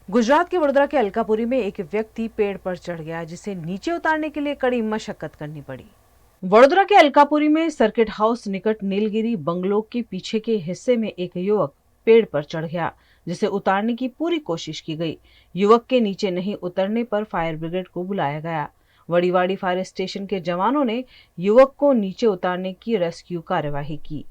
गुजरात के वडोदरा के अलकापुरी में एक व्यक्ति पेड़ पर चढ़ गया जिसे नीचे उतारने के लिए कड़ी मशक्कत करनी पड़ी। वडोदरा के अलकापुरी में सर्किट हाउस निकट नीलगिरी बंगलो के पीछे के हिस्से में एक युवक पेड़ पर चढ़ गया जिसे उतारने की पूरी कोशिश की गई। युवक के नीचे नहीं उतरने पर फायर ब्रिगेड को बुलाया गया। वड़ीवाड़ी फायर स्टेशन के जवानों ने युवक को नीचे उतारने की रेस्क्यू कार्यवाही की।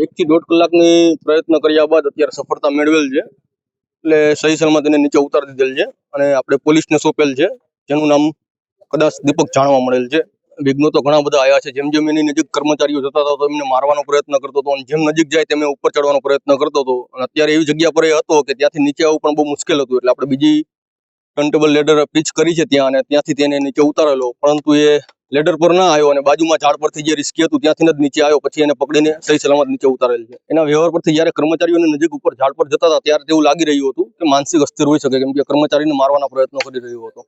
एक થી દોઢ કલાકની પ્રયત્ન કર્યા બાદ અત્યારે સફળતા મેળવેલ છે। એટલે સહી સલામત એને નીચે ઉતારી દીધેલ છે અને આપણે પોલીસને સોંપેલ છે, જેનું નામ કદાચ દીપક જાણવા મળેલ છે। વિઘ્નો તો ઘણા બધા આવ્યા છે। જેમ જેમ એની નજીક કર્મચારીઓ જતા હતા તો એમને મારવાનો પ્રયત્ન કરતો હતો અને જેમ નજીક જાય તેમ ઉપર ચડવાનો પ્રયત્ન કરતો હતો અને અત્યારે એવી જગ્યા પર એ હતો કે ત્યાંથી નીચે આવવું પણ બહુ મુશ્કેલ હતું। એટલે આપણે બીજી ટર્નટેબલ લેડર પીચ કરી છે ત્યાં અને ત્યાંથી તેને નીચે ઉતારેલો, પરંતુ એ લેડર પર ના આવ્યો અને બાજુમાં ઝાડ પરથી જે રિસ્કી હતું ત્યાંથી જ નીચે આવ્યો। પછી એને પકડીને સહી સલામત નીચે ઉતારેલ છે। એના વ્યવહાર પરથી જ્યારે કર્મચારીઓની નજીક ઉપર ઝાડ પર જતા હતા ત્યારે તેવું લાગી રહ્યું હતું કે માનસિક અસ્થિર હોઈ શકે, કેમ કે કર્મચારીને મારવાના પ્રયત્નો કરી રહ્યો હતો।